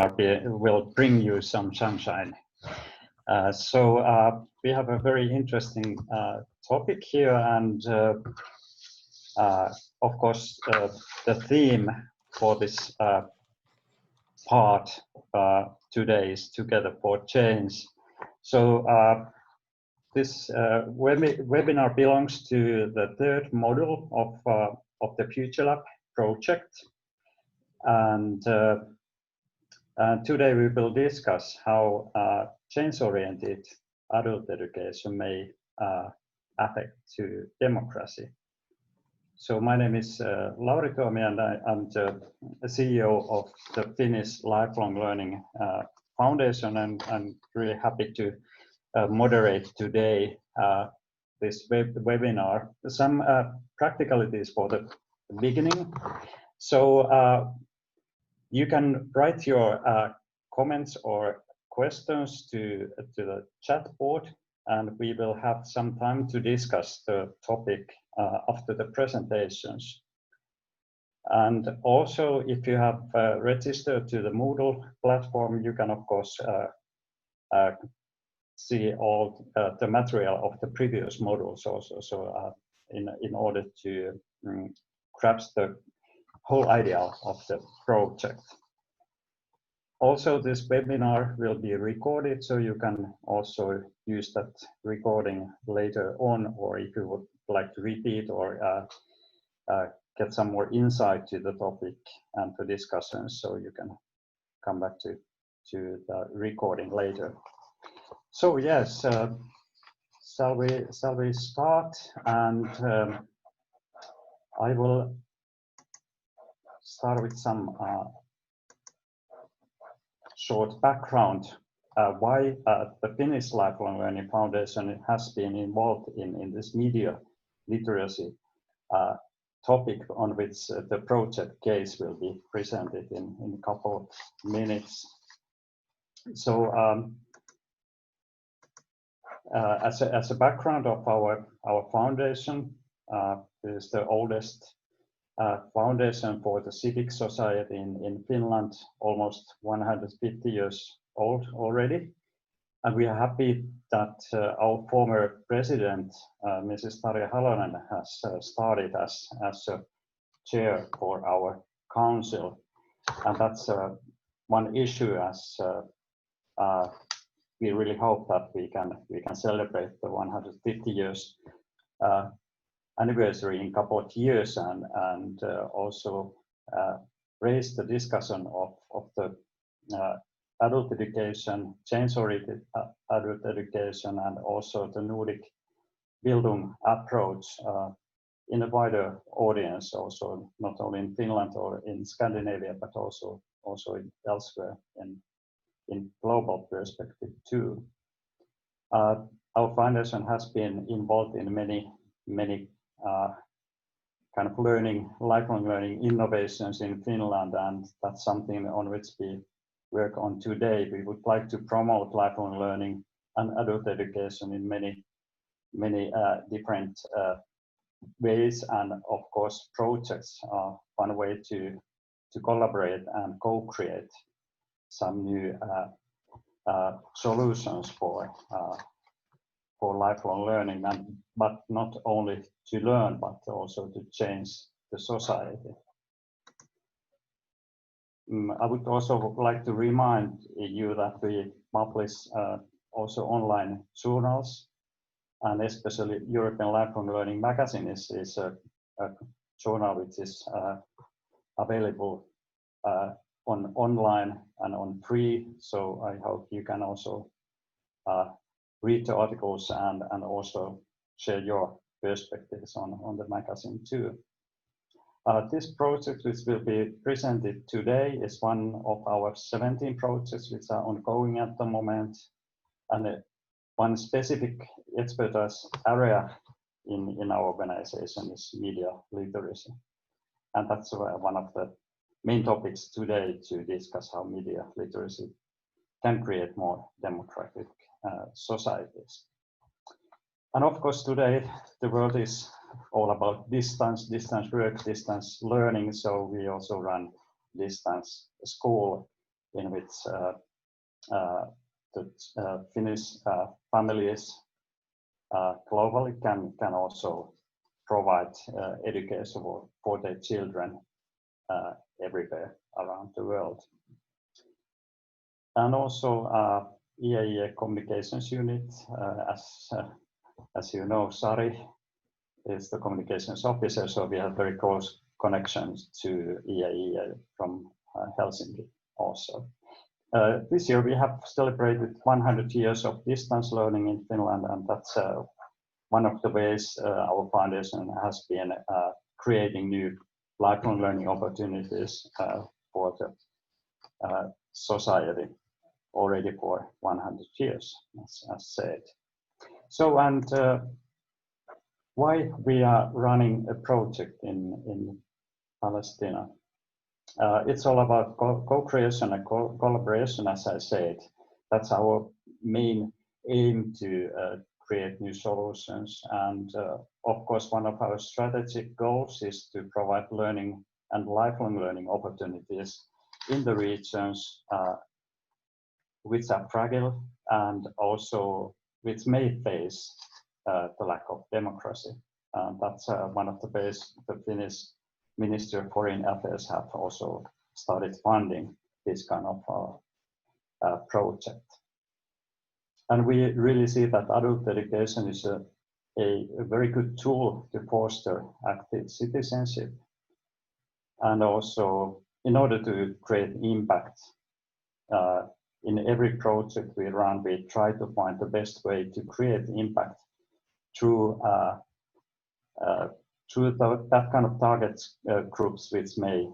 will bring you some sunshine. We have a very interesting topic here, and of course the theme for this part today is Together for Change. So this webinar belongs to the third module of the FuturelabAE project, and today we will discuss how change-oriented adult education may affect to democracy. So my name is Lauri Tuomi, and I'm the CEO of the Finnish Lifelong Learning Foundation, and I'm really happy to moderate today this webinar. Some practicalities for the beginning. So you can write your comments or questions to the chat board, and we will have some time to discuss the topic after the presentations. And also, if you have registered to the Moodle platform, you can of course see all the material of the previous modules also. So in order to grasp the whole idea of the project. Also, this webinar will be recorded, so you can also use that recording later on, or if you would like to repeat or get some more insight to the topic and the discussions, so you can come back to the recording later. So yes, shall we start? And I will start with some short background why the Finnish Lifelong Learning Foundation has been involved in this media literacy topic, on which the project case will be presented in a couple of minutes. So as a background of our foundation, it is the oldest foundation for the civic society in Finland, almost 150 years old already. And we are happy that our former president, Mrs. Tarja Halonen, has started as a chair for our council. And that's one issue, as we really hope that we can celebrate the 150 years anniversary in a couple of years, and also raise the discussion of the adult education, change-oriented adult education, and also the Nordic Bildung approach in a wider audience, also not only in Finland or in Scandinavia, but also elsewhere in global perspective too. Our foundation has been involved in many kind of lifelong learning innovations in Finland, and that's something on which we work on today. We would like to promote lifelong learning and adult education in many different ways, and of course projects are one way to collaborate and co-create some new solutions for lifelong learning, but not only to learn, but also to change the society. I would also like to remind you that we publish also online journals, and especially European Lifelong Learning Magazine is a journal which is available online and on free. So I hope you can also read the articles and also share your perspectives on the magazine too. This project, which will be presented today, is one of our 17 projects which are ongoing at the moment, and one specific expertise area in our organization is media literacy, and that's one of the main topics today, to discuss how media literacy can create more democratic societies. And of course, today the world is all about distance work, distance learning. So we also run distance school in which the Finnish families globally can also provide education for their children everywhere around the world. And also EAE Communications Unit, as you know, Sari is the communications officer, so we have very close connections to EAE from Helsinki also. This year we have celebrated 100 years of distance learning in Finland, and that's one of the ways our foundation has been creating new lifelong learning opportunities for the society already for 100 years, as said. So, and why we are running a project in Palestine? It's all about co-creation and collaboration, as I said. That's our main aim to create new solutions. And of course, one of our strategic goals is to provide learning and lifelong learning opportunities in the regions which are fragile and also which may face the lack of democracy. That's one of the ways the Finnish Ministry of Foreign Affairs have also started funding this kind of project. And we really see that adult education is a very good tool to foster active citizenship. And also, in order to create impact, in every project we run, we try to find the best way to create impact through that kind of target groups, which may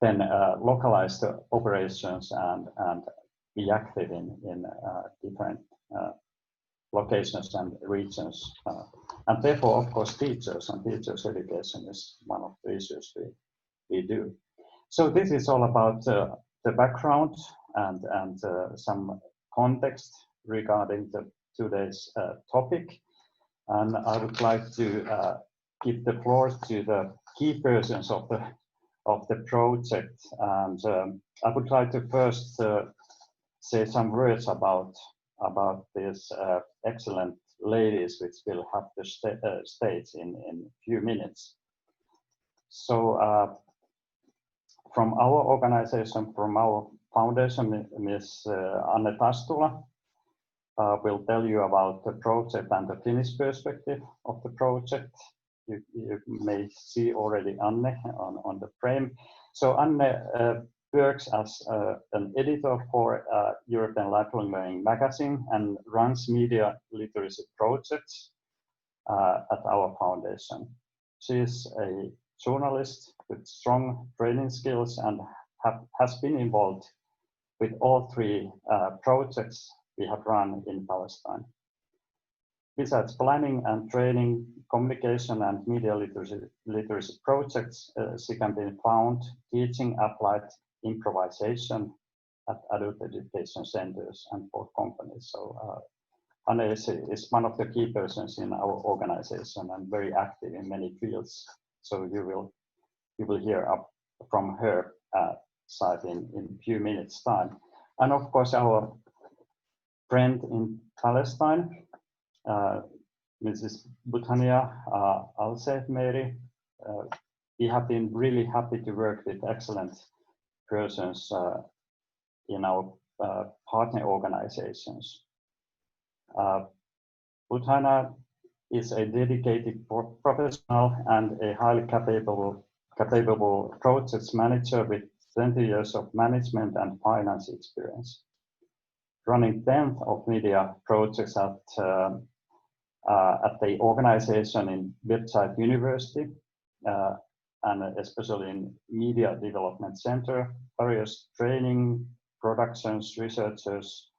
then localize the operations and be active in different locations and regions. And therefore, of course, teachers and teachers' education is one of the issues we do. So this is all about the background and some context regarding today's topic. And I would like to give the floor to the key persons of the project. And I would like to first say some words about these excellent ladies, which will have the stage in a few minutes. So from our organization, from our foundation, Ms. Anne Tastula will tell you about the project and the Finnish perspective of the project. You may see already Anne on the frame. So Anne works as an editor for European Lifelong Learning magazine and runs media literacy projects at our foundation. She is a journalist with strong training skills and has been involved with all three projects we have run in Palestine. Besides planning and training, communication and media literacy projects, she can be found teaching applied improvisation at adult education centers and for companies. So Anne is one of the key persons in our organization and very active in many fields. So you will hear up from her side in a few minutes' time. And of course, our friend in Palestine, Mrs. Butania Al-Sehmeri, we have been really happy to work with excellent persons in our partner organizations. Butania is a dedicated professional and a highly capable project manager with 20 years of management and finance experience, running 10 of media projects at the organization in Website University, and especially in Media Development Center, various training, productions, researchers,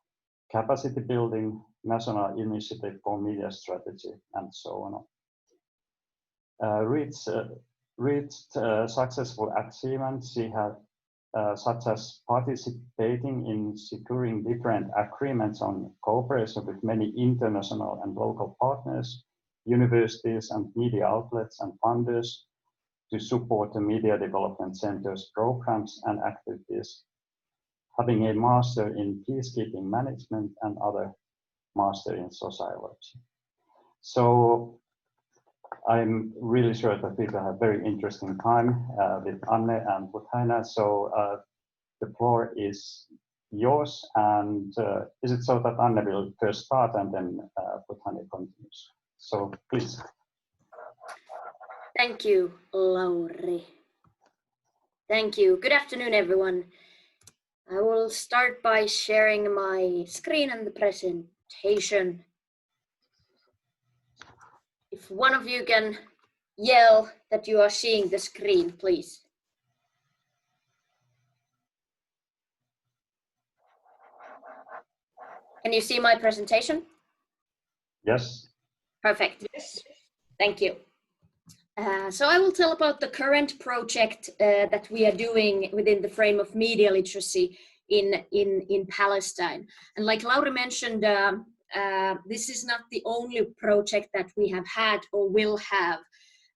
capacity building, national initiative for media strategy, and so on. Reached successful achievements she had, such as participating in securing different agreements on cooperation with many international and local partners, universities and media outlets and funders to support the Media Development Center's programs and activities having a master in peacekeeping management and other master in sociology. So I'm really sure that we will have very interesting time with Anne and Puthaina. So the floor is yours, and is it so that Anne will first start and then Puthaina continues? So please. Thank you, Lauri. Thank you. Good afternoon, everyone. I will start by sharing my screen and the presentation. If one of you can yell that you are seeing the screen, please. Can you see my presentation? Yes. Perfect. Yes. Thank you. So I will tell about the current project that we are doing within the frame of media literacy in Palestine. And like Lauri mentioned, this is not the only project that we have had or will have.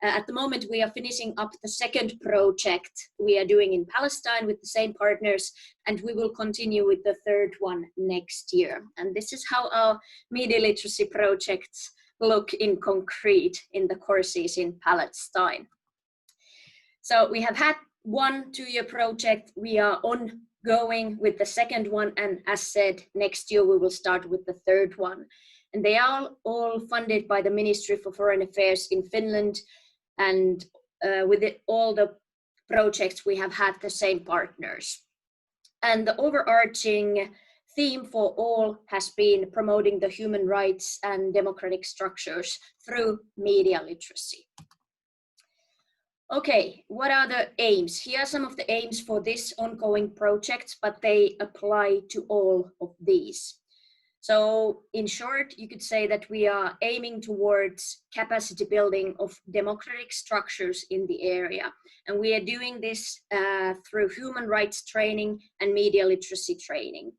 At the moment, we are finishing up the second project we are doing in Palestine with the same partners, and we will continue with the third one next year. And this is how our media literacy projects look in concrete in the courses in Palestine. So we have had 1 2-year project. We are ongoing with the second one, and as said, next year we will start with the third one. And they are all funded by the Ministry for Foreign Affairs in Finland, and with all the projects we have had the same partners. And the overarching theme for all has been promoting the human rights and democratic structures through media literacy. Okay, what are the aims? Here are some of the aims for this ongoing project, but they apply to all of these. So in short, you could say that we are aiming towards capacity building of democratic structures in the area. And we are doing this through human rights training and media literacy training.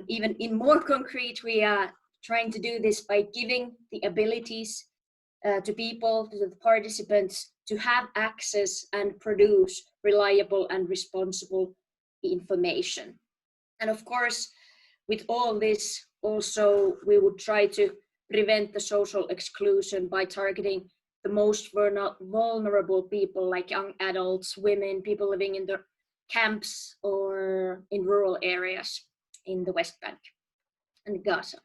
Even in more concrete, we are trying to do this by giving the abilities to people, to the participants, to have access and produce reliable and responsible information. And of course, with all this, also, we would try to prevent the social exclusion by targeting the most vulnerable people, like young adults, women, people living in the camps or in rural areas in the West Bank and Gaza.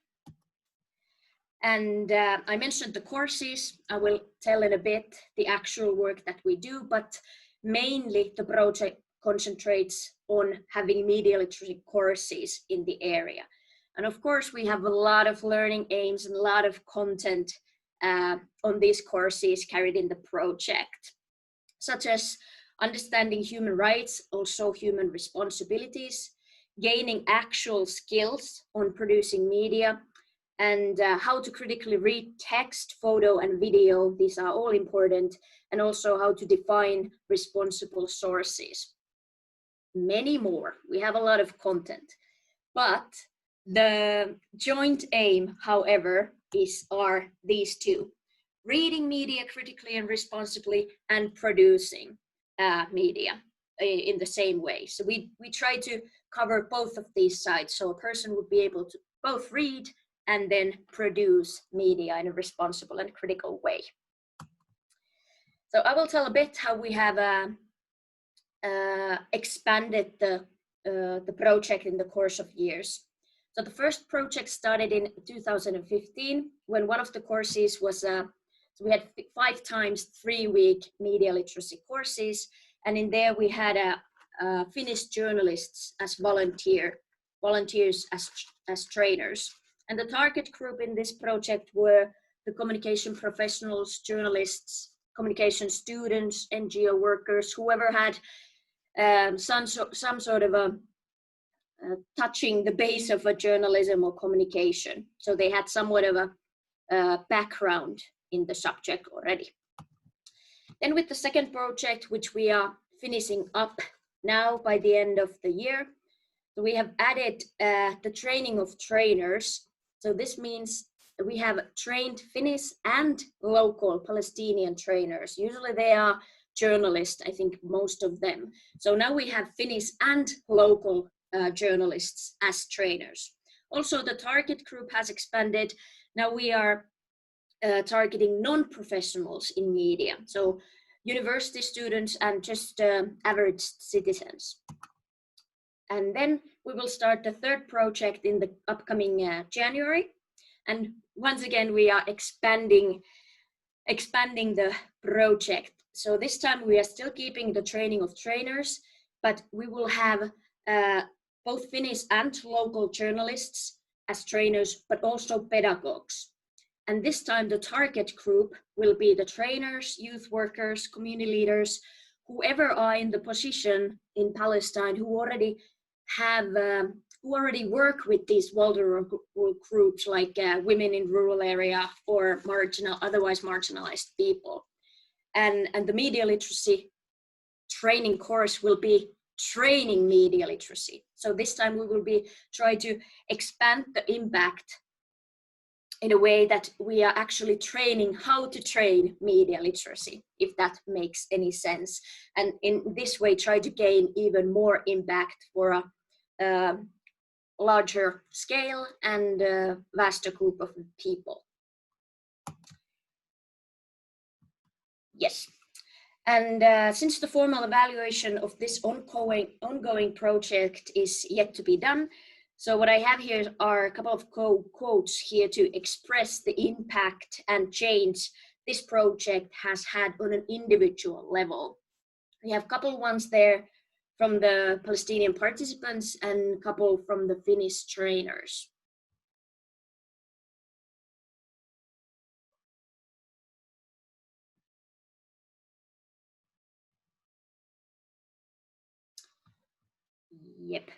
And I mentioned the courses. I will tell in a bit the actual work that we do, but mainly the project concentrates on having media literacy courses in the area. And of course, we have a lot of learning aims and a lot of content on these courses carried in the project, such as understanding human rights, also human responsibilities, gaining actual skills on producing media, and how to critically read text, photo, and video. These are all important, and also how to define responsible sources. Many more. We have a lot of content, but the joint aim, however, are these two: reading media critically and responsibly, and producing media in the same way. So we try to cover both of these sides, so a person would be able to both read and then produce media in a responsible and critical way. So I will tell a bit how we have expanded the project in the course of years. So the first project started in 2015 when one of the courses was, so we had 5 times 3-week media literacy courses, and in there we had Finnish journalists as volunteers as trainers. And the target group in this project were the communication professionals, journalists, communication students, NGO workers, whoever had some sort of a touching the base of a journalism or communication. So they had somewhat of a background in the subject already. Then with the second project, which we are finishing up now by the end of the year, so we have added the training of trainers. So this means we have trained Finnish and local Palestinian trainers. Usually they are journalists, I think most of them. So now we have Finnish and local journalists as trainers. Also, the target group has expanded. Now we are targeting non-professionals in media, so university students and just average citizens. And then we will start the third project in the upcoming January. And once again, we are expanding the project. So this time we are still keeping the training of trainers, but we will have both Finnish and local journalists as trainers, but also pedagogues. And this time the target group will be the trainers, youth workers, community leaders, whoever are in the position in Palestine who already have who already work with these vulnerable groups like women in rural area or otherwise marginalized people. And the media literacy training course will be training media literacy. So this time we will be trying to expand the impact in a way that we are actually training how to train media literacy, if that makes any sense. And in this way, try to gain even more impact for a larger scale and a vaster group of people. Yes. And since the formal evaluation of this ongoing project is yet to be done, so what I have here are a couple of quotes here to express the impact and change this project has had on an individual level. We have a couple ones there from the Palestinian participants and a couple from the Finnish trainers. Yep,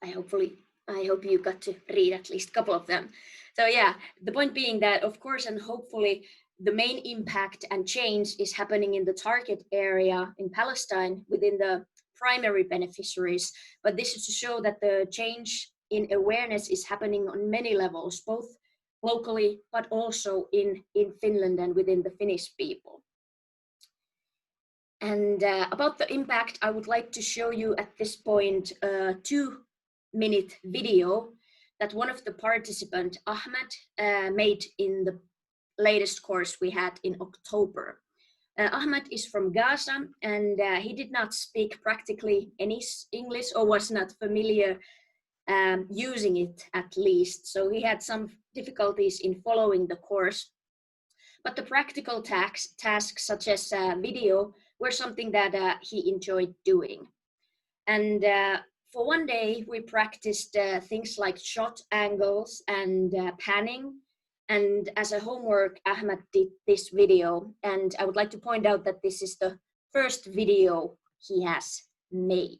I hope you got to read at least a couple of them. So yeah, the point being that, of course, and hopefully the main impact and change is happening in the target area in Palestine within the primary beneficiaries. But this is to show that the change in awareness is happening on many levels, both locally, but also in Finland and within the Finnish people. And about the impact, I would like to show you at this point a 2-minute video that one of the participants, Ahmed, made in the latest course we had in October. Ahmed is from Gaza, and he did not speak practically any English or was not familiar using it at least. So he had some difficulties in following the course. But the practical tasks such as video were something that he enjoyed doing. And for one day, we practiced things like shot angles and panning. And as a homework, Ahmed did this video. And I would like to point out that this is the first video he has made.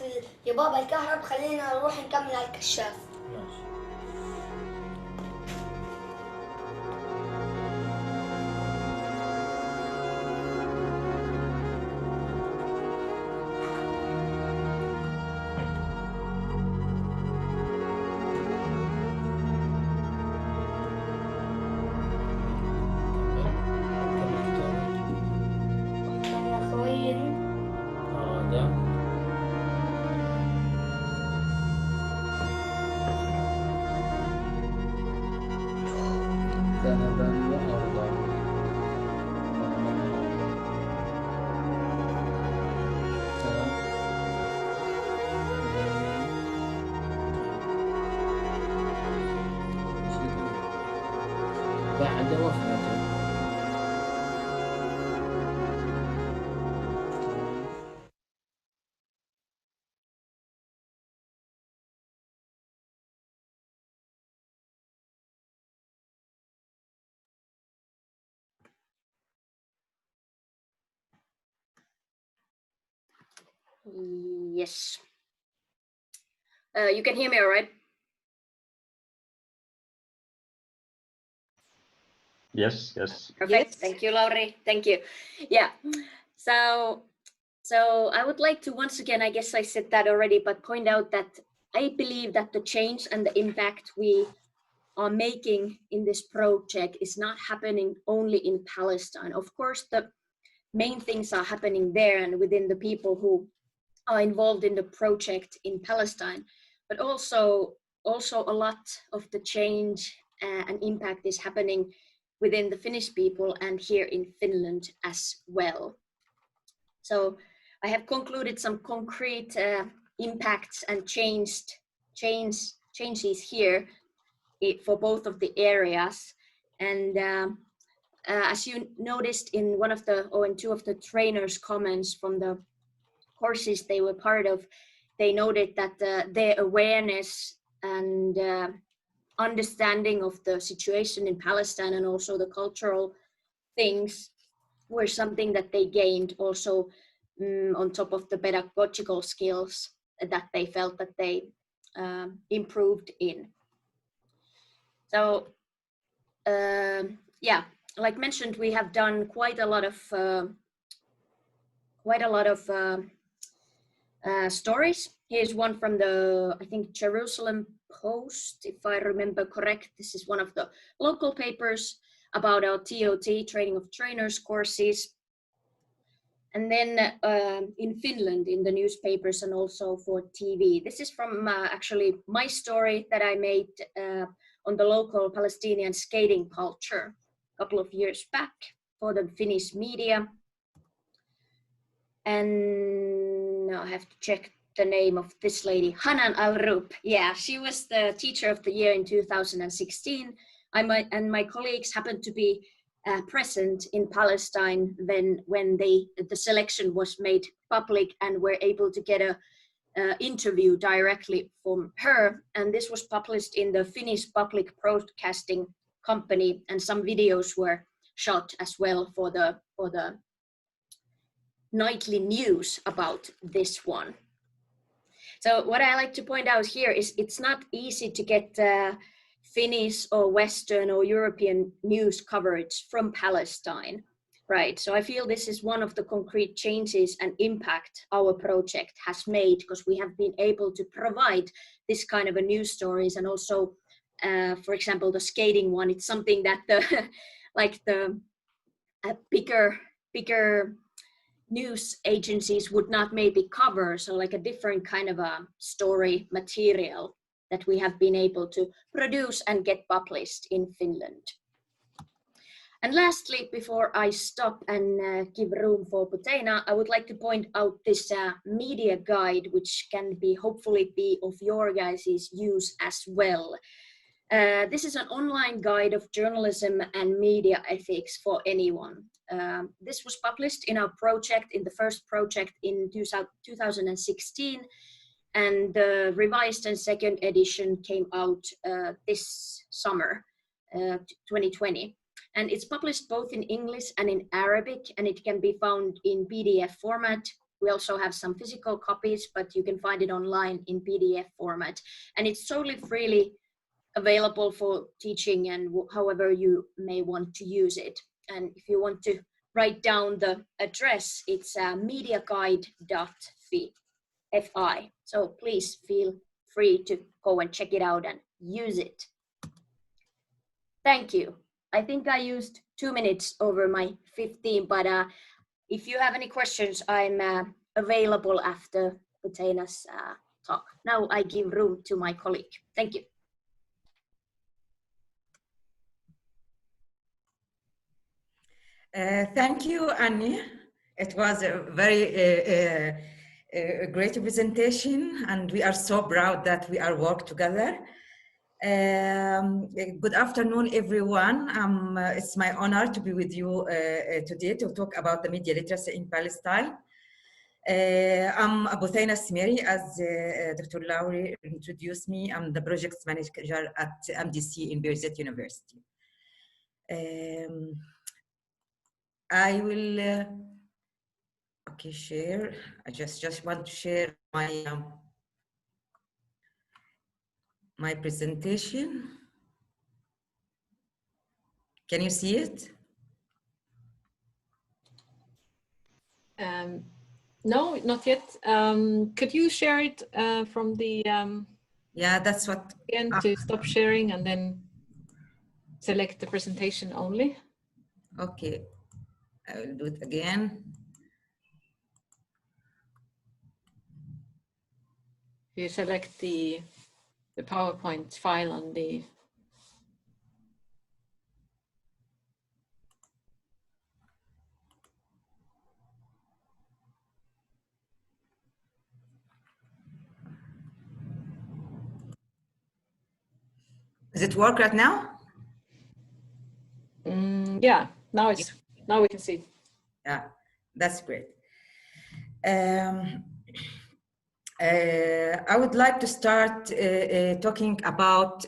هات يا بابا الكهرب خلينا نروح نكمل على الكشاف. ماشي. ذهبا وأرضا. بعد وفاته. Yes. You can hear me all right? Yes, yes. Perfect. Yes. Thank you, Lauri. Thank you. Yeah. So I would like to once again, I guess I said that already, but point out that I believe that the change and the impact we are making in this project is not happening only in Palestine. Of course, the main things are happening there and within the people who are involved in the project in Palestine, but also a lot of the change and impact is happening within the Finnish people and here in Finland as well. So I have concluded some concrete impacts and changes here for both of the areas. And as you noticed in one of the, or in two of the trainers' comments from the courses they were part of, they noted that their awareness and understanding of the situation in Palestine and also the cultural things were something that they gained also on top of the pedagogical skills that they felt that they improved in. So yeah, like mentioned, we have done quite a lot of stories. Here's one from the, I think, Jerusalem Post, if I remember correct. This is one of the local papers about our TOT, training of trainers courses. And then in Finland, in the newspapers and also for TV. This is from actually my story that I made on the local Palestinian skating culture a couple of years back for the Finnish media. And now I have to check the name of this lady, Hanan Al-Rub. Yeah, she was the teacher of the year in 2016. And my colleagues happened to be present in Palestine when the selection was made public and were able to get a interview directly from her. And this was published in the Finnish public broadcasting company, and some videos were shot as well for the nightly news about this one. So what I like to point out here is it's not easy to get Finnish or Western or European news coverage from Palestine, right? So I feel this is one of the concrete changes and impact our project has made, because we have been able to provide this kind of a news stories. And also, for example, the skating one, it's something that the like the bigger news agencies would not maybe cover, so like a different kind of a story material that we have been able to produce and get published in Finland. And lastly, before I stop and give room for Puteina, I would like to point out this media guide, which can be hopefully be of your guys' use as well. This is an online guide of journalism and media ethics for anyone. This was published in our project, in the first project in 2016, and the revised and second edition came out this summer, 2020. And it's published both in English and in Arabic, and it can be found in PDF format We also have some physical copies, but you can find it online in PDF format. And it's totally freely available for teaching and however you may want to use it. And if you want to write down the address, it's mediaguide.fi. So please feel free to go and check it out and use it. Thank you. I think I used 2 minutes over my 15, but if you have any questions, I'm available after Uteina's talk. Now I give room to my colleague. Thank you. Thank you, Annie. It was a very great presentation, and we are so proud that we are work together. Good afternoon, everyone. It's my honor to be with you today to talk about the media literacy in Palestine. I'm Uteina Smeri, as Dr. Lowry introduced me. I'm the project manager at MDC in Birzeit University. I will, okay, share. I just want to share my my presentation. Can you see it? No, not yet. Could you share it from the yeah, that's what again to stop sharing and then select the presentation only? Okay, I will do it again. You select the PowerPoint file on the Does it work right now? yeah, now we can see. Yeah, that's great. I would like to start talking about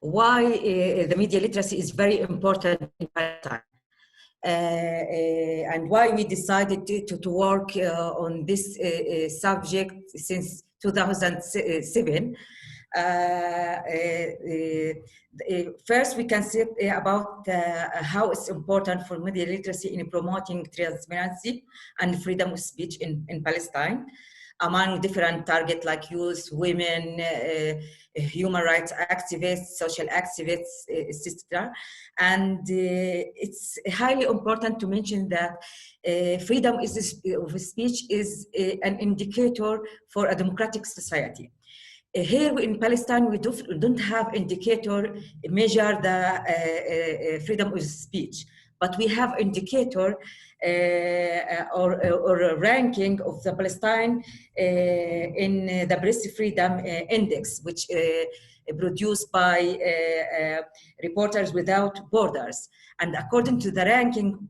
why the media literacy is very important in Palestine. And why we decided to work on this subject since 2007. First, we can say about how it's important for media literacy in promoting transparency and freedom of speech in Palestine among different targets like youth, women, human rights activists, social activists, etc. And it's highly important to mention that freedom of speech is an indicator for a democratic society. Here in Palestine, we don't have indicator measure the freedom of speech, but we have indicator or a ranking of the Palestine in the Press Freedom Index, which produced by Reporters Without Borders. And according to the ranking,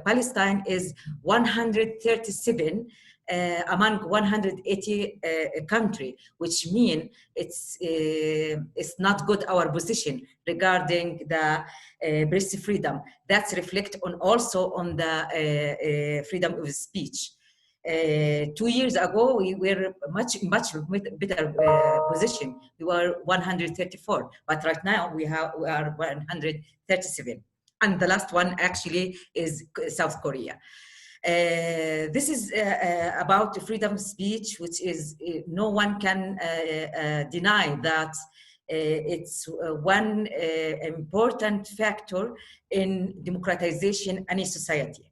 Palestine is 137 among 180 countries, which means it's not good our position regarding the press freedom. That's reflect on also on the freedom of speech. 2 years ago, we were much better position. We were 134, but right now we are 137. And the last one actually is South Korea. This is about freedom of speech, which is no one can deny that it's one important factor in democratization any society.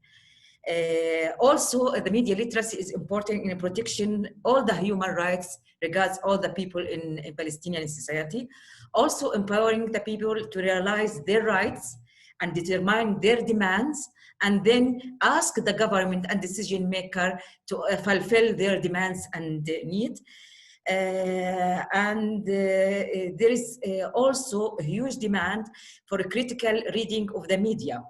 Also, the media literacy is important in protection all the human rights regards all the people in Palestinian society. Also empowering the people to realize their rights and determine their demands, and then ask the government and decision maker to fulfill their demands and needs. There is also a huge demand for a critical reading of the media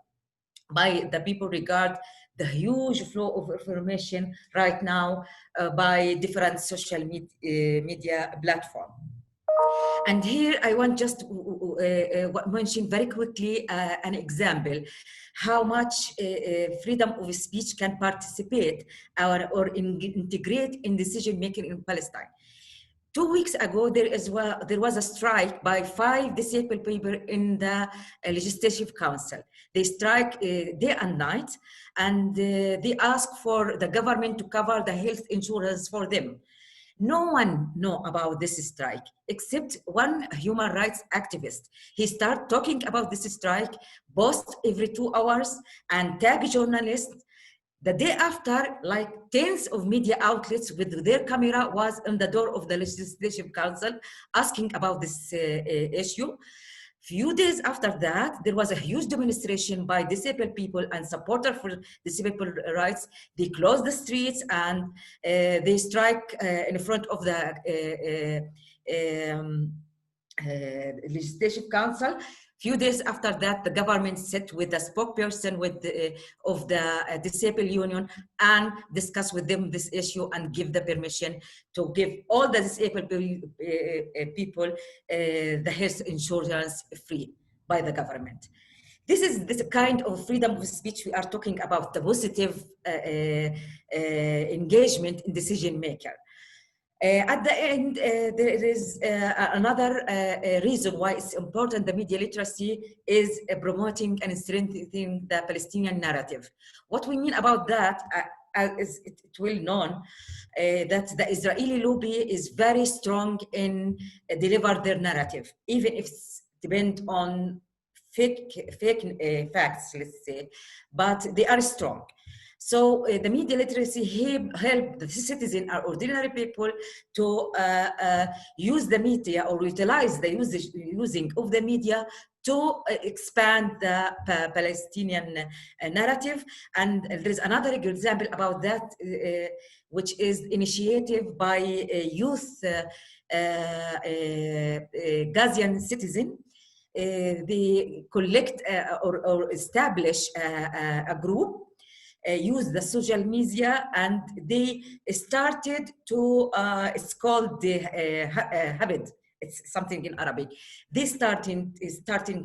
by the people regard the huge flow of information right now by different social media platforms. And here I want just to mention very quickly an example how much freedom of speech can participate or integrate in decision making in Palestine. 2 weeks ago, there was a strike by 5 disabled people in the Legislative Council. They strike day and night, and they ask for the government to cover the health insurance for them. No one know about this strike except one human rights activist. He started talking about this strike, post every 2 hours, and tag journalists. The day after, like tens of media outlets with their camera was on the door of the Legislative Council asking about this issue. Few days after that, there was a huge demonstration by disabled people and supporters for disabled rights. They closed the streets and they strike in front of the Legislative Council. Few days after that, the government sat with the spokesperson of the disabled union and discussed with them this issue and give the permission to give all the disabled people the health insurance free by the government. This is the kind of freedom of speech we are talking about, the positive engagement in decision maker. At the end, there is another reason why it's important, the media literacy is promoting and strengthening the Palestinian narrative. What we mean about that is it well known that the Israeli lobby is very strong in deliver their narrative, even if it's depend on fake facts, let's say, but they are strong. So the media literacy help the citizen or ordinary people to use the media or utilize the using of the media to expand the Palestinian narrative. And there's another example about that, which is initiative by a youth Gazian citizen. They collect or establish a group, use the social media, and they started to, it's called the habit. It's something in Arabic. They starting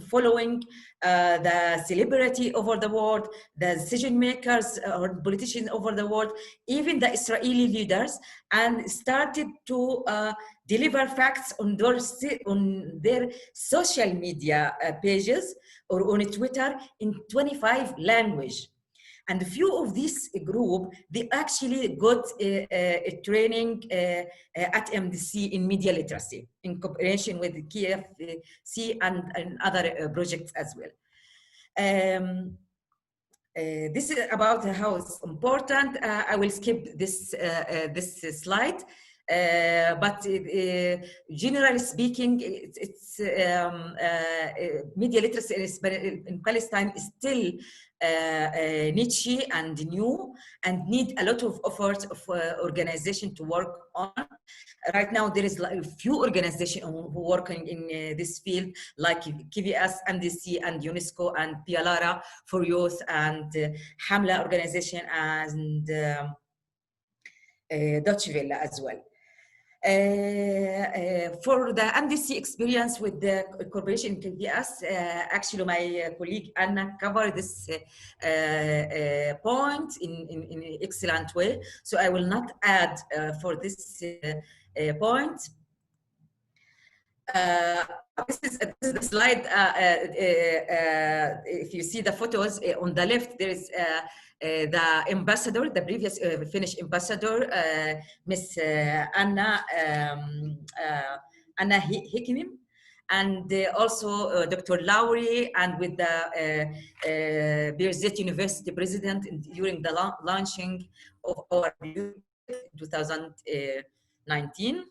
following the celebrity over the world, the decision makers or politicians over the world, even the Israeli leaders, and started to deliver facts on their social media pages or on Twitter in 25 languages. And a few of this group, they actually got a training at MDC in media literacy in cooperation with the KFC and other projects as well. This is about how it's important. I will skip this, this slide. But generally speaking, it's media literacy in Palestine is still niche and new and need a lot of effort of organization to work on. Right now, there is like a few organizations who are working in this field, like KVS, MDC, and UNESCO, and PLARA for youth, and Hamla organization, and Deutsche Welle as well. For the MDC experience with the corporation KVS, actually my colleague Anna covered this point in an excellent way, so I will not add for this point. This is the slide. If you see the photos on the left, there is the ambassador, the previous Finnish ambassador, Miss Anna Hickinen, and also Dr. Lowry, and with the Birzeit University president during the launching of our 2019.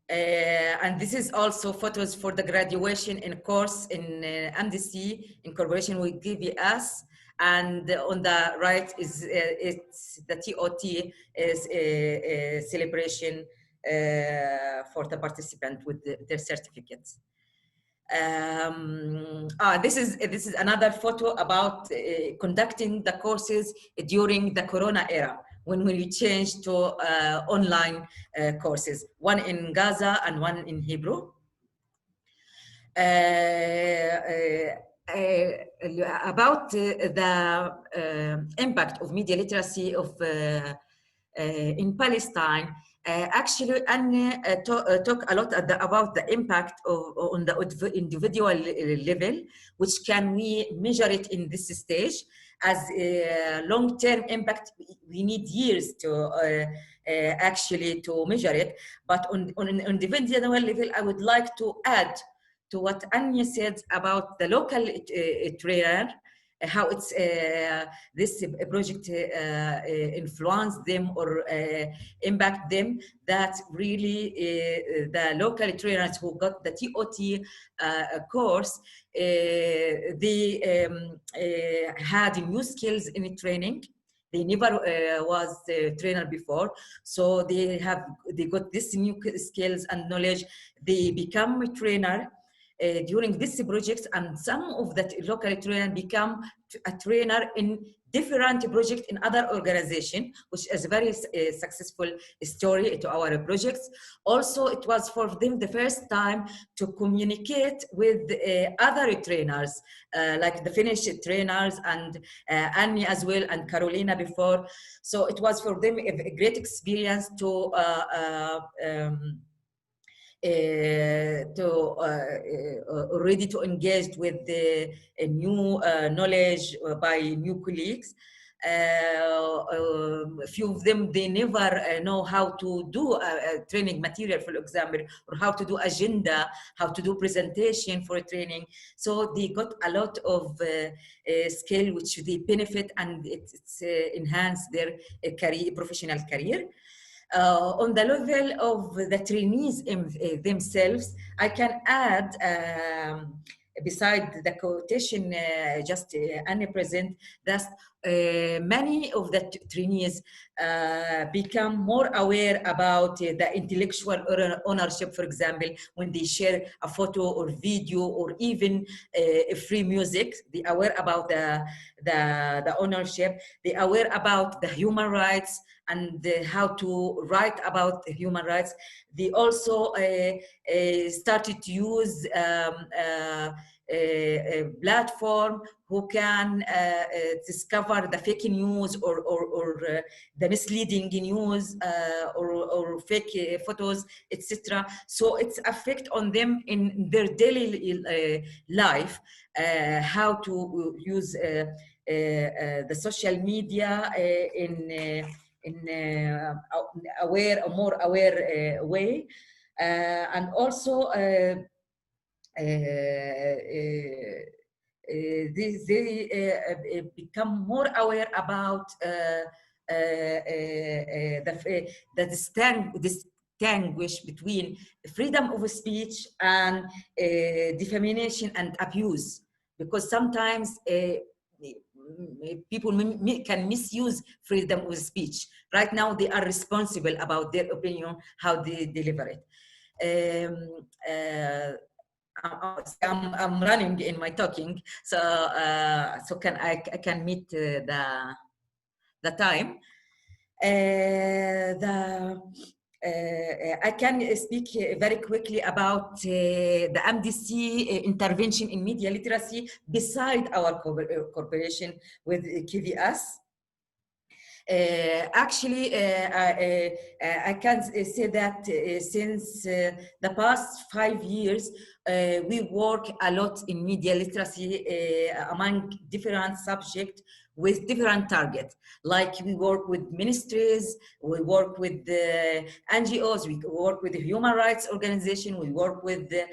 And this is also photos for the graduation in course in MDC in cooperation with GBS. And on the right is it's the TOT is a celebration for the participant with their certificates. This is another photo about conducting the courses during the Corona era, when we changed to online courses, one in Gaza and one in Hebrew. About the impact of media literacy in Palestine, actually, Anne talked a lot about the impact on the individual level, which can we measure it in this stage. As a long-term impact, we need years to actually to measure it. But on an individual level, I would like to add to what Anya said about the local trainer, how it's this project influenced them or impact them, that really the local trainers who got the TOT course, they had new skills in training. They never was a trainer before, so they got this new skills and knowledge. They become a trainer during this project, and some of that local trainer become a trainer in different projects in other organizations, which is a very successful story to our projects. Also, it was for them the first time to communicate with other trainers, like the Finnish trainers and Annie as well, and Carolina before. So it was for them a great experience to already to engage with the new knowledge by new colleagues. A few of them, they never know how to do training material, for example, or how to do agenda, how to do presentation for training. So they got a lot of skill which they benefit, and it's enhanced their career, professional career. On the level of the trainees themselves, I can add, beside the quotation just Anne present, that many of the trainees become more aware about the intellectual ownership, for example, when they share a photo or video or even free music. They are aware about the ownership. They are aware about the human rights and how to write about human rights. They also started to use a platform who can discover the fake news or the misleading news or fake photos, etc. So it's affect on them in their daily life, how to use the social media in a more aware way, and also they become more aware about the distinguish between freedom of speech and defamation and abuse, because sometimes people can misuse freedom of speech. Right now, they are responsible about their opinion, how they deliver it. I'm running in my talking, so so I can meet the time. I can speak very quickly about the MDC intervention in media literacy beside our cooperation with KVS. Actually, I can say that since the past 5 years, we work a lot in media literacy among different subjects with different targets. Like we work with ministries, we work with the NGOs, we work with the human rights organization, we work with the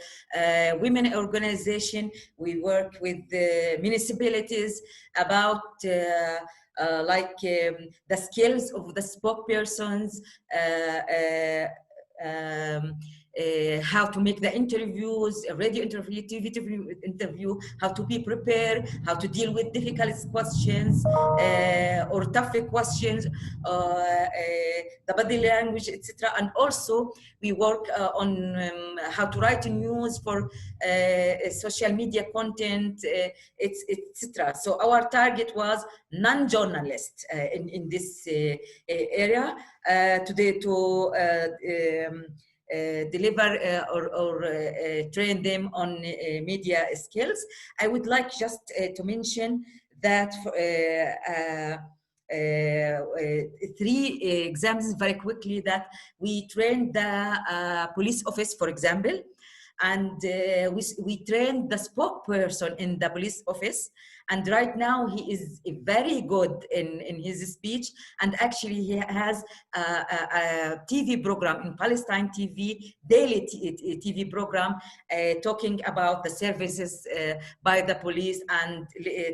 women organization, we work with the municipalities about the skills of the spokespersons, how to make the interviews, a radio interview, TV interview, how to be prepared, how to deal with difficult questions or tough questions, the body language, etc. And also we work on how to write news for social media content, etc. So our target was non-journalists in this area today to deliver or train them on media skills. I would like just to mention that 3 examples very quickly, that we trained the police office, for example, and we trained the spokesperson in the police office, and right now he is very good in his speech, and actually he has a TV program in Palestine TV, daily TV program, talking about the services by the police, and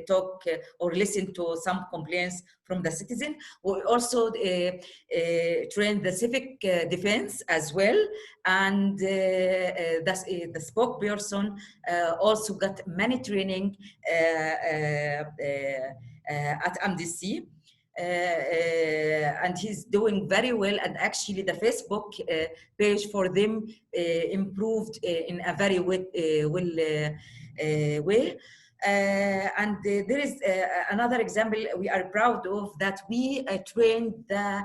talk or listen to some complaints from the citizen. We also train the civic defense as well, and the spokesperson also got many training at MDC. And he's doing very well, and actually the Facebook page for them improved in a very well way. And there is another example we are proud of, that we trained the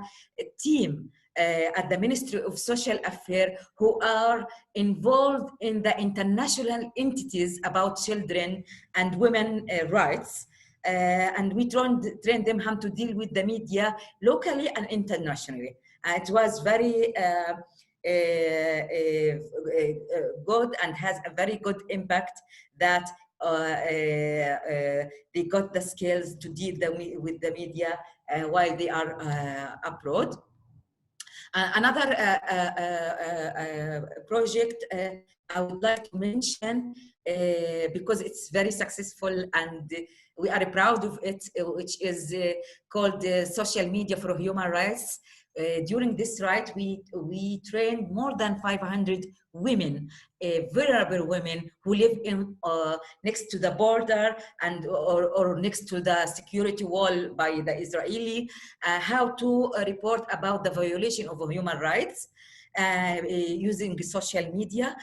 team at the Ministry of Social Affairs who are involved in the international entities about children and women rights. And we trained them how to deal with the media locally and internationally. It was very good and has a very good impact, that they got the skills to deal with the media while they are abroad. Another project I would like to mention, because it's very successful and we are proud of it, which is called Social Media for Human Rights. During this right, we trained more than 500 women, vulnerable women who live in next to the border and or next to the security wall by the Israeli, how to report about the violation of human rights using social media.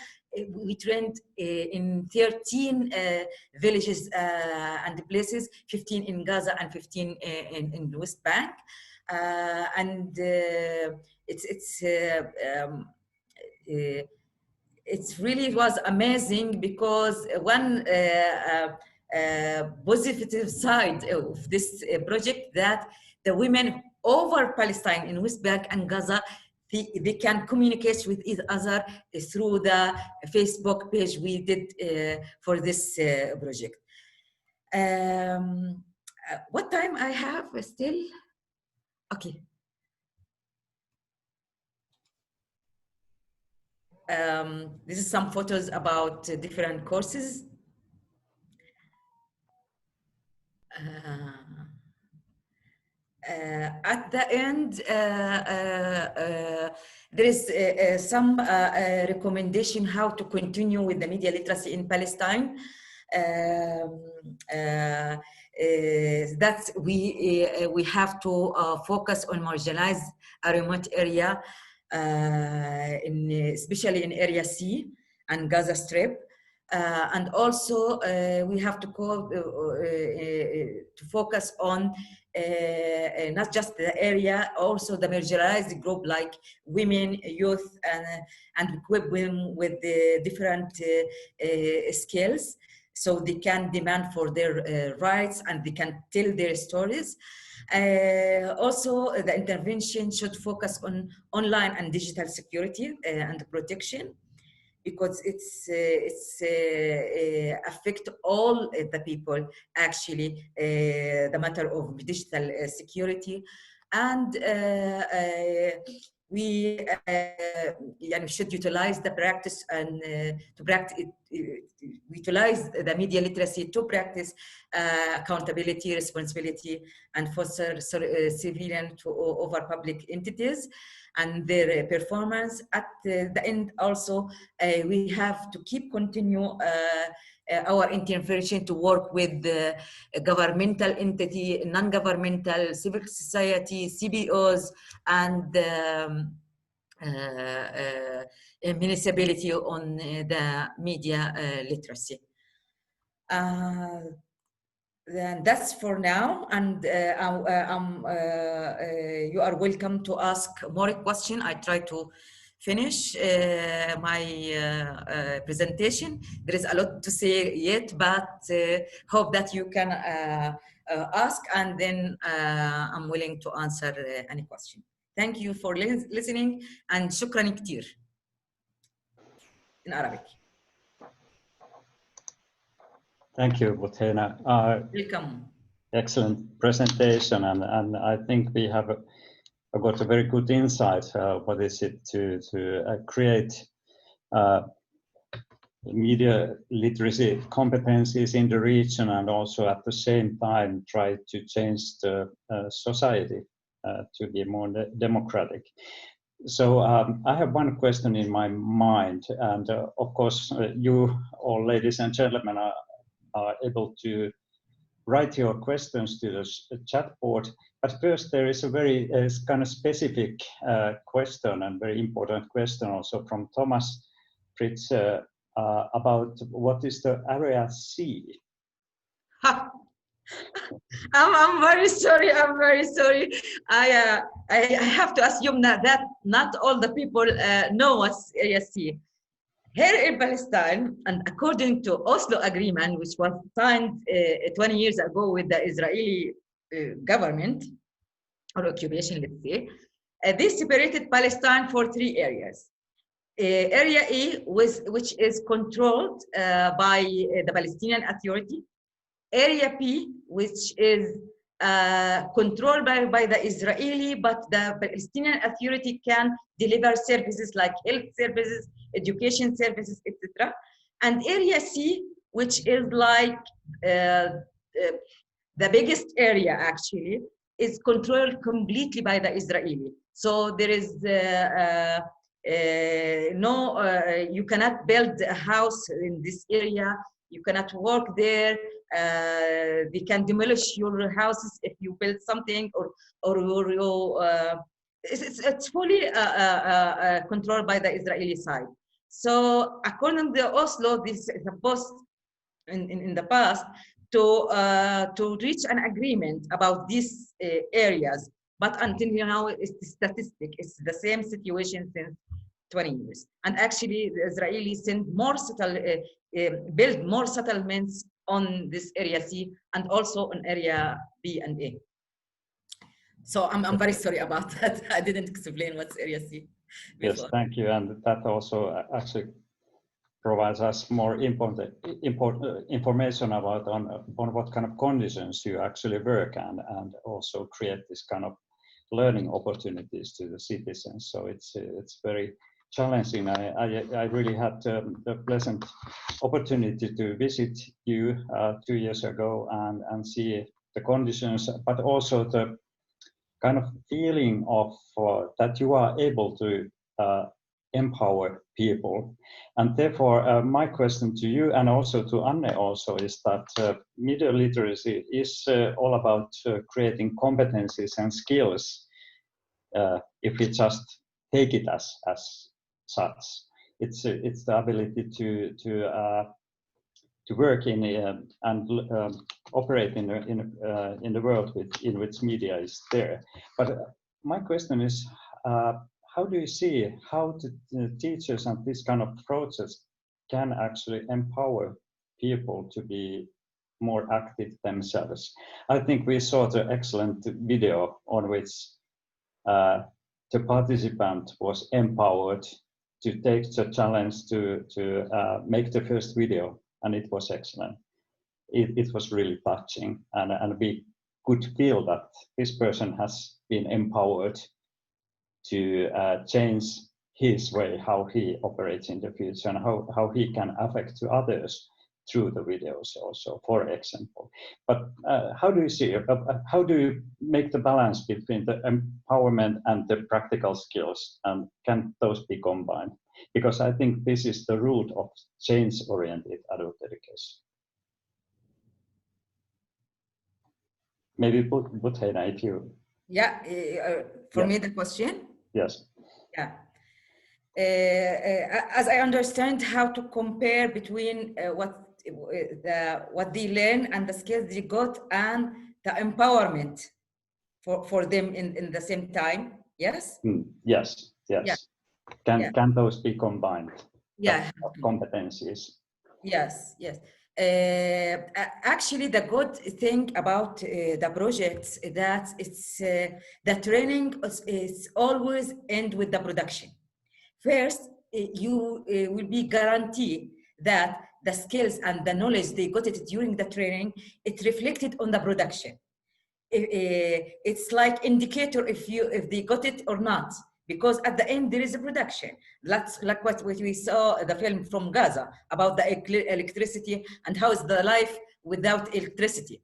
We trained in 13 villages and places, 15 in Gaza and 15 in the West Bank. And it really was amazing, because one positive side of this project, that the women over Palestine in West Bank and Gaza, they can communicate with each other through the Facebook page we did for this project. What time I have still? Okay. This is some photos about different courses. At the end, there is some recommendation how to continue with the media literacy in Palestine. That we have to focus on marginalized remote area, especially in Area C and Gaza Strip. And also we have to focus on not just the area, also the marginalized group like women, youth, and equip them with the different skills, so they can demand for their rights and they can tell their stories. Also, the intervention should focus on online and digital security and protection, because it's affect all the people, actually, the matter of digital security. And we should utilize the practice and utilize the media literacy to practice accountability, responsibility, and foster civilian over public entities and their performance. At the end, also, we have to continue our intervention to work with the governmental entity, non-governmental, civil society, CBOs, and municipality on the media literacy. Then that's for now, and you are welcome to ask more questions. I try to finish my presentation. There is a lot to say yet, but hope that you can ask, and then I'm willing to answer any question. Thank you for listening, and شكرا كتير in Arabic. Thank you, Buthena. Welcome. Excellent presentation, and I think we have got a very good insight. What is it to create media literacy competencies in the region, and also at the same time try to change the society to be more democratic. So I have one question in my mind, and of course you all, ladies and gentlemen, are able to write your questions to the chat board. But first, there is a very kind of specific question, and very important question also from Thomas Fritz about what is the area C? I'm very sorry. I'm very sorry. I have to assume that not all the people know what's Area C. Here in Palestine, and according to Oslo Agreement, which was signed 20 years ago with the Israeli government, or occupation, let's say, they separated Palestine for 3 areas. Area A, which is controlled by the Palestinian Authority. Area P, which is controlled by the Israeli, but the Palestinian Authority can deliver services like health services, education services, etc. And Area C, which is like the biggest area actually, is controlled completely by the Israeli. So there is you cannot build a house in this area. You cannot work there. They can demolish your houses if you build something, it's fully controlled by the Israeli side. So according to Oslo, this is supposed in the past to reach an agreement about these areas, but until now, it's the statistic. It's the same situation since 20 years. And actually, the Israelis build more settlements on this Area C and also on Area B and A. So I'm very sorry about that. I didn't explain what's Area C before. Yes, thank you. And that also actually provides us more important information about on what kind of conditions you actually work and also create this kind of learning opportunities to the citizens. So it's very challenging. I really had the pleasant opportunity to visit you 2 years ago and see the conditions, but also the kind of feeling of that you are able to empower people. And therefore, my question to you and also to Anne also is that media literacy is all about creating competencies and skills. If we just take it as such, it's the ability to work in and operate in the world in which media is there. But my question is, how do you see how the teachers and this kind of process can actually empower people to be more active themselves? I think we saw the excellent video on which the participant was empowered to take the challenge to make the first video, and it was excellent. It was really touching, and we could feel that this person has been empowered to change his way, how he operates in the future, and how he can affect to others through the videos also, for example. But how do you see it? How do you make the balance between the empowerment and the practical skills, and can those be combined? Because I think this is the root of change-oriented adult education. Maybe Buthena, if you... Yeah, for me the question? Yes. Yeah. As I understand, how to compare between what they learn and the skills they got and the empowerment for them in the same time. Yes. Yes. Yes. Yeah. Can those be combined? Yeah. Competencies. Yes, yes. Actually, the good thing about the projects is that it's the training is always end with the production. First, you will be guaranteed that the skills and the knowledge they got it during the training, it reflected on the production. It's like indicator if they got it or not, because at the end there is a production. That's like what we saw the film from Gaza about the electricity and how is the life without electricity.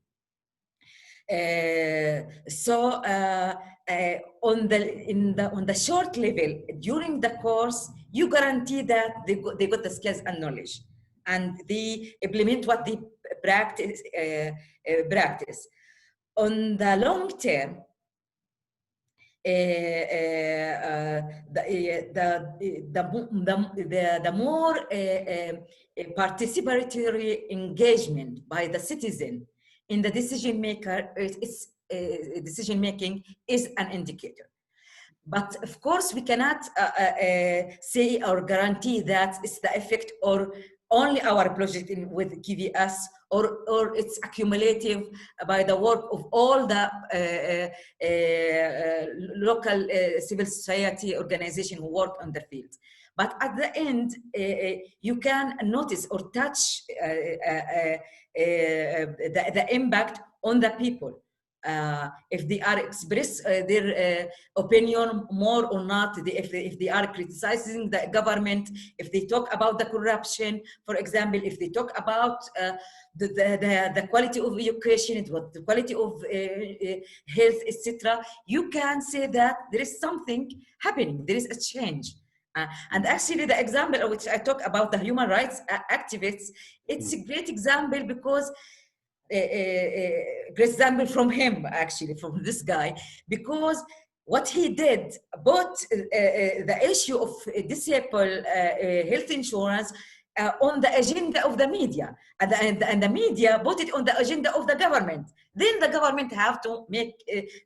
On the short level during the course, you guarantee that they got the skills and knowledge, and they implement what they practice. On the long term, the more participatory engagement by the citizen in the decision making is an indicator. But of course, we cannot say or guarantee that it's the effect or only our project with KVS or it's accumulative by the work of all the local civil society organization who work on the field. But at the end, you can notice or touch the impact on the people. If they are express their opinion more or not, if they are criticizing the government, if they talk about the corruption, for example, if they talk about the quality of education, the quality of health, etc., you can say that there is something happening, there is a change. And actually the example of which I talk about the human rights activists, it's a great example because great example from him, actually, from this guy, because what he did, both the issue of disabled health insurance on the agenda of the media, and the media put it on the agenda of the government. Then the government have to make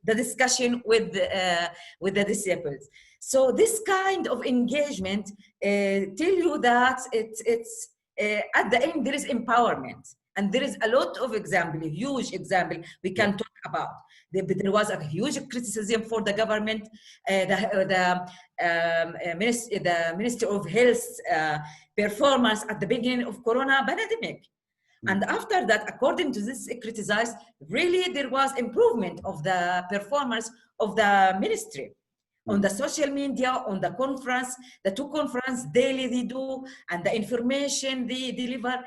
the discussion with the disabled. So this kind of engagement tell you that it's at the end there is empowerment. And there is a lot of example, a huge example we can talk about. There was a huge criticism for the government, the Ministry of Health performance at the beginning of Corona pandemic. And after that, according to this criticized, really there was improvement of the performance of the ministry. On the social media, on the conference, the two conference daily they do, and the information they deliver.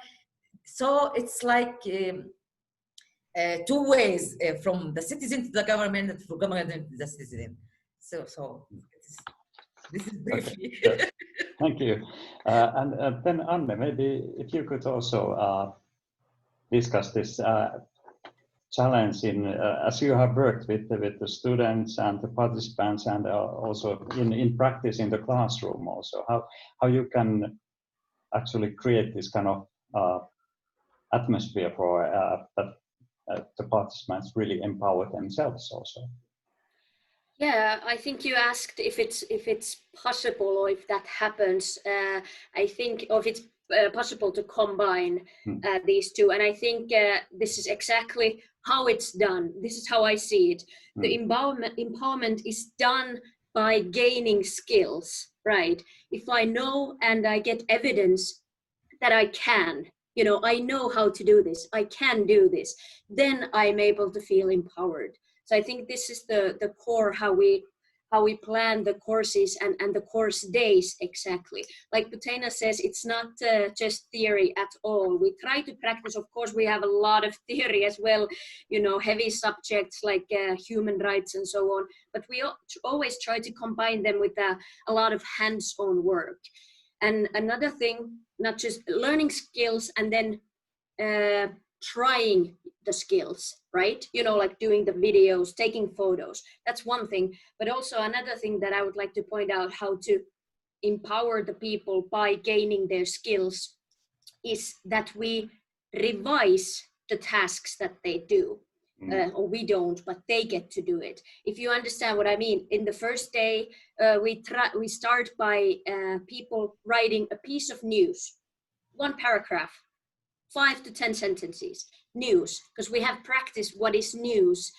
So it's like two ways, from the citizen to the government, and from government to the citizen. So this is briefly. Okay. Thank you. And then Anne, maybe if you could also discuss this challenge in as you have worked with the students and the participants, and also in practice in the classroom also, how you can actually create this kind of atmosphere for that the participants really empower themselves also. Yeah, I think you asked if it's possible or if that happens. I think if it's possible to combine these two, and I think this is exactly how it's done. This is how I see it. The empowerment is done by gaining skills, right? If I know and I get evidence that I can, I know how to do this, I can do this, then I'm able to feel empowered. So I think this is the core, how we plan the courses and the course days exactly. Like Butena says, it's not just theory at all. We try to practice, of course, we have a lot of theory as well, heavy subjects like human rights and so on, but we always try to combine them with a lot of hands-on work. And another thing, not just learning skills and then trying the skills, right? Like doing the videos, taking photos. That's one thing. But also another thing that I would like to point out, how to empower the people by gaining their skills, is that we revise the tasks that they do. or we don't, but they get to do it. If you understand what I mean, in the first day, we start by people writing a piece of news, one paragraph, 5 to 10 sentences, news, because we have practiced what is news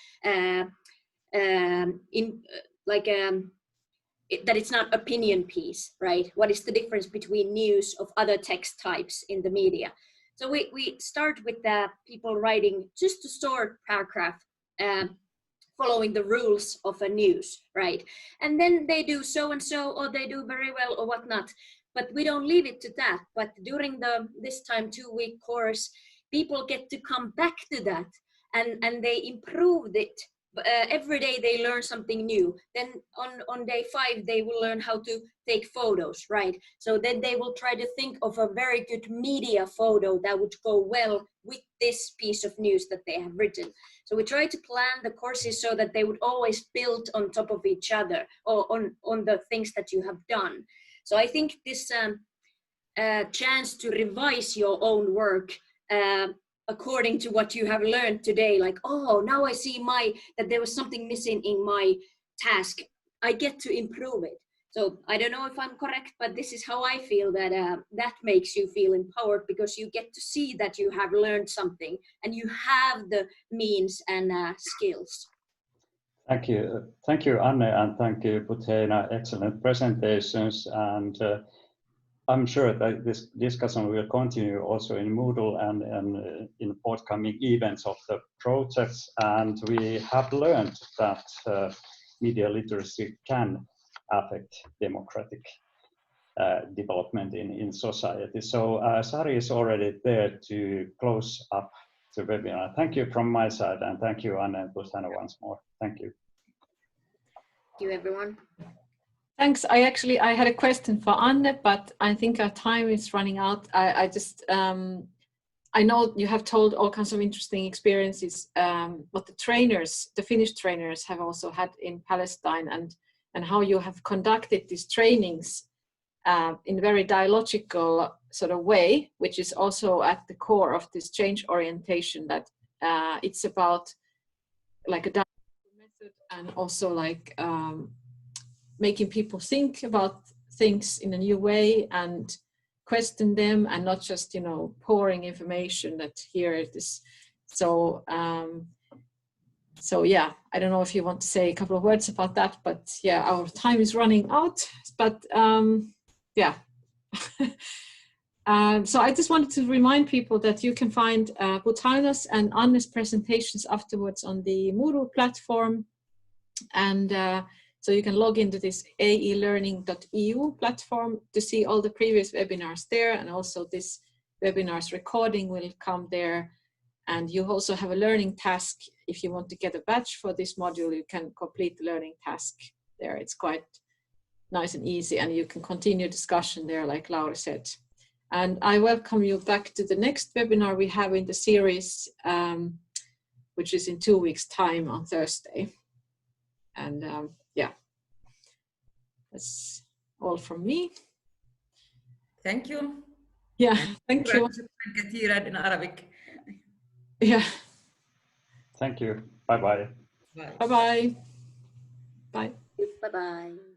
that it's not opinion piece, right? What is the difference between news of other text types in the media? So we start with the people writing just a short paragraph, following the rules of a news, right? And then they do so and so, or they do very well, or whatnot. But we don't leave it to that. But during this time 2-week course, people get to come back to that, and they improved it. Every day they learn something new. Then on day 5 they will learn how to take photos, right? So then they will try to think of a very good media photo that would go well with this piece of news that they have written. So we try to plan the courses so that they would always build on top of each other, or on the things that you have done. So I think this chance to revise your own work according to what you have learned today, like, oh, now I see that there was something missing in my task, I get to improve it. So I don't know if I'm correct, but this is how I feel, that that makes you feel empowered, because you get to see that you have learned something and you have the means and skills. Thank you, Anne, and thank you, Puteina. Excellent presentations, and I'm sure that this discussion will continue also in Moodle and in forthcoming events of the projects. And we have learned that media literacy can affect democratic development in society. So Sari is already there to close up the webinar. Thank you from my side, and thank you, Anne and Puteina, once more. Thank you. Thank you, everyone. Thanks. I had a question for Anne, but I think our time is running out. I know you have told all kinds of interesting experiences, what the Finnish trainers have also had in Palestine, and how you have conducted these trainings in a very dialogical sort of way, which is also at the core of this change orientation, that it's about like a dialogical method, and also like making people think about things in a new way and question them, and not just, pouring information that here it is. So yeah, I don't know if you want to say a couple of words about that, but yeah, our time is running out, but yeah. So I just wanted to remind people that you can find Puteina's and Anne's presentations afterwards on the Moodle platform, and so you can log into this aelearning.eu platform to see all the previous webinars there, and also this webinar's recording will come there. And you also have a learning task. If you want to get a badge for this module, you can complete the learning task there. It's quite nice and easy, and you can continue discussion there, like Laura said. And I welcome you back to the next webinar we have in the series, which is in 2 weeks' time on Thursday. And yeah, that's all from me. Thank you. Yeah, thank you. كثيرا in Arabic. Yeah. Thank you. Bye-bye. Bye. Bye-bye. Bye. Bye-bye.